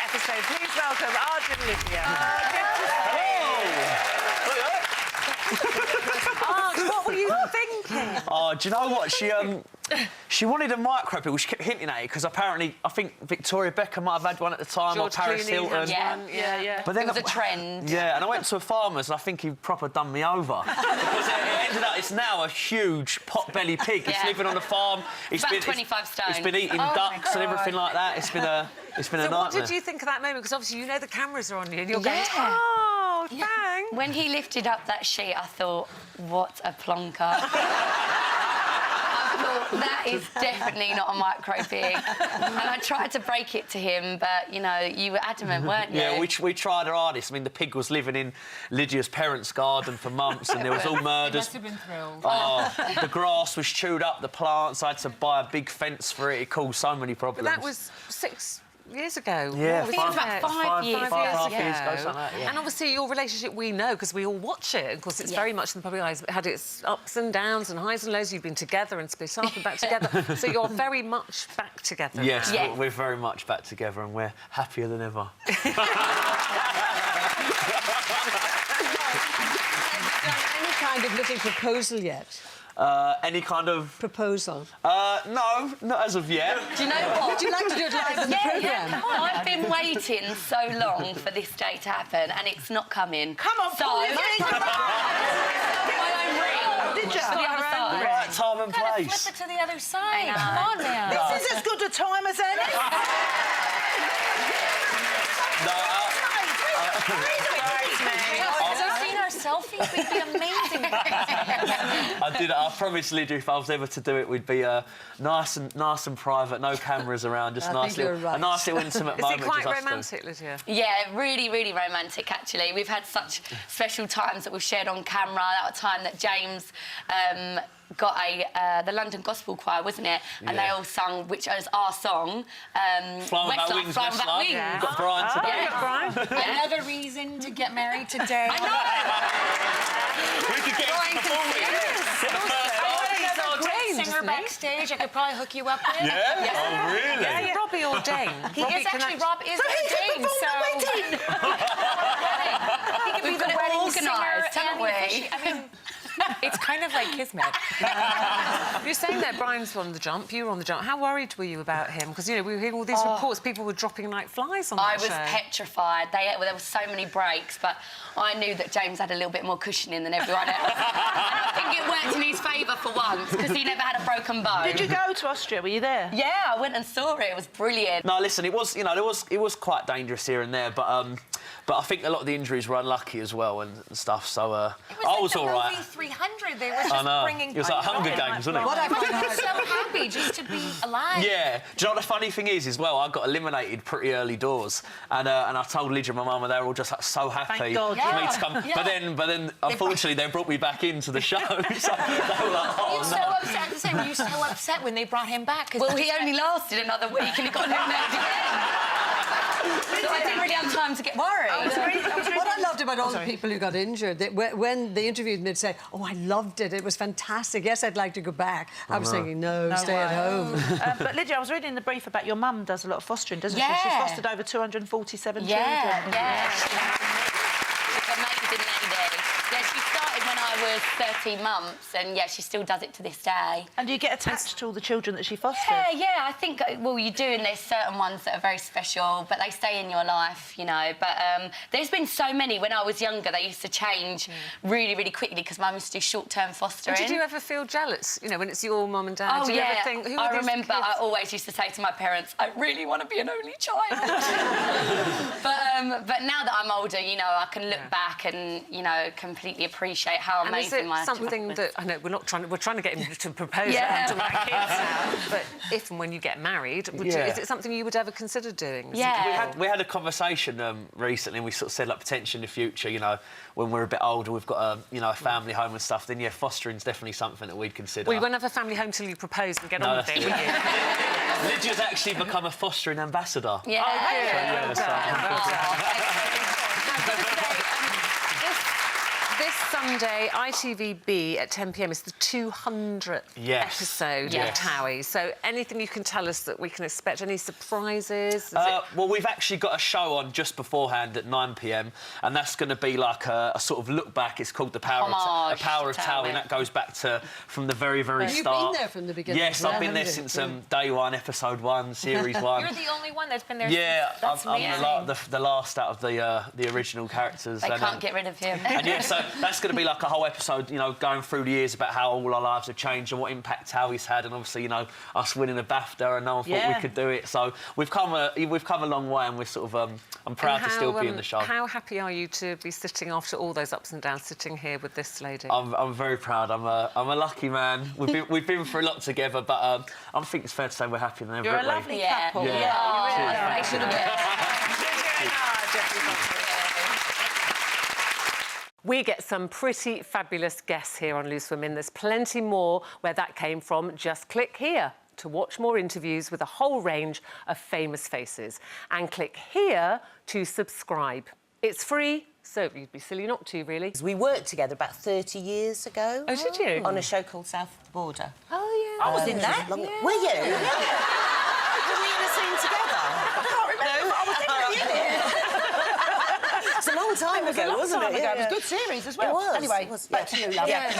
episode. Please welcome Arg and Lydia. Arg, what were you thinking? Oh, do you know what? She wanted a micro pill. She kept hinting at it because apparently I think Victoria Beckham might have had one at the time, George or Paris Clooney Hilton. Yeah. But then it was a trend. Yeah, and I went to a farmer's and I think he proper done me over. Because it ended up, it's now a huge pot-belly pig. It's living on the farm. It's about 25 stone. It's been eating ducks and everything like that. It's been a nightmare. What did you think of that moment? Because obviously you know the cameras are on you and you're going, oh, thanks. When he lifted up that sheet, I thought, what a plonker. That is definitely not a micro pig. And I tried to break it to him, but, you know, you were adamant, weren't you? Yeah, we tried our hardest. I mean, the pig was living in Lydia's parents' garden for months and there was all murders. Must have been thrilled. Oh, the grass was chewed up, the plants. I had to buy a big fence for it. It caused so many problems. But that was 6 years ago. Yeah, I think it was about 5 years ago. 5.5 years ago, something like that, yeah. And obviously your relationship we know because we all watch it. Of course, it's very much in the public eyes. It had its ups and downs and highs and lows. You've been together and split up and back together. So you're very much back together Yes, now. we're very much back together and we're happier than ever. Any kind of little proposal yet? Any kind of... Proposal? No, not as of yet. Do you know what? Would you like to do it live in the programme? I've been waiting so long for this day to happen, and it's not coming. Come on, so pull it in. my own ring. Did you? For the other side. Right time and Flip place. it to the other side. I know. Come on now. This is as good a time as any. Selfies would be amazing. I promised Lydia if I was ever to do it, we'd be nice and private, no cameras around, just a nice little intimate moment. Is it quite just us romantic, Lydia? Yeah, really, really romantic, actually. We've had such special times that we've shared on camera. That time that James got the London Gospel Choir, wasn't it? And they all sung, which is our song. Flying Without Wings. Flying Without Wings. Yeah. We've got Brian today. Another reason to get married today. I know. We could get him to perform it. Singer backstage, I could probably hook you up with. Yeah? Oh, really? Yeah, Robbie ordained. He is actually, Rob is ordained, so... He could be the wedding organised, singer haven't we? I mean, it's kind of like kismet. You're saying that Brian's on the jump, you were on the jump. How worried were you about him? Because, you know, we were hearing all these reports, people were dropping like flies on that I was show. petrified. There were so many breaks, but I knew that James had a little bit more cushioning than everyone else. And I think it worked in his favour for once, because he never had a broken bone. Did you go to Austria? Were you there? Yeah, I went and saw it. It was brilliant. No, listen, it was, you know, it was quite dangerous here and there, but I think a lot of the injuries were unlucky as well and stuff, so I was all right. It was like the movie 300. They were just bringing... It was like Hunger Games, wasn't it? What I was so happy just to be alive. Yeah. Do you know what the funny thing is, as well? I got eliminated pretty early doors, and I told Lydia and my mum, and they were all just like, so happy Thank God, for me to come. Yeah. But then, unfortunately, they brought me back into the show. So they were like, oh, Were you so upset? Were you so upset when they brought him back? Well, he only lasted another week and he got eliminated again. So I didn't really have time to get worried. What I loved about all the people who got injured, when they interviewed them, they'd say, oh, I loved it, it was fantastic, yes, I'd like to go back. I was thinking, no, stay at home. But Lydia, I was reading the brief about your mum does a lot of fostering, doesn't she? She's fostered over 247 children. Yeah. She's an amazing lady. Yeah, she started when I was 13 months, and yeah, she still does it to this day. And do you get attached to all the children that she fosters? Yeah, I think, well, you do, and there's certain ones that are very special, but they stay in your life, you know. But there's been so many. When I was younger, they used to change really, really quickly because Mum used to do short-term fostering. And did you ever feel jealous, you know, when it's your mum and dad? Oh, do you yeah. ever think, who I are these remember kids? I always used to say to my parents, I really want to be an only child. but now that I'm older, you know, I can look back and, you know, completely appreciate how and amazing my is it something that, I know, we're trying to get him to propose Yeah. to my kids now, but if and when you get married, is it something you would ever consider doing? Yeah. We had a conversation recently, and we sort of said, like, potentially in the future, you know, when we're a bit older, we've got a family home and stuff, then, yeah, fostering's definitely something that we'd consider. Well, you won't have a family home till you propose and get on with it, will you? Lydia's actually become a fostering ambassador. Yeah. this Sunday, ITVB at 10 p.m. is the 200th episode of TOWIE. So anything you can tell us that we can expect? Any surprises? Well, we've actually got a show on just beforehand at 9 p.m. and that's going to be like a sort of look back. It's called The Power of TOWIE, and that goes back to from the very start. You've been there from the beginning. Yes, I've been there since day one, episode 1, series 1. You're the only one that's been there. Yeah, since. I'm the last out of the original characters. They can't get rid of him. And yeah, so that's going to be like a whole episode, you know, going through the years about how all our lives have changed and what impact TOWIE's had, and obviously, you know, us winning a BAFTA and no one thought we could do it. So we've come a long way, and we're sort of I'm proud to still be in the show. How happy are you to be sitting after all those ups and downs, sitting here with this lady? I'm very proud. I'm a lucky man. We've been through a lot together, but I think it's fair to say we're happy than ever. You're a lovely couple. We get some pretty fabulous guests here on Loose Women. There's plenty more where that came from. Just click here to watch more interviews with a whole range of famous faces. And click here to subscribe. It's free, so you'd be silly not to, really. We worked together about 30 years ago. Oh, did you? On a show called South Border. Oh, yeah. I was in that. Were you? Were we in a scene together? I can't remember. No. I was definitely in it. It's a long time ago, wasn't it? It was a good series as well. It was. Anyway, back to you, love. Yeah.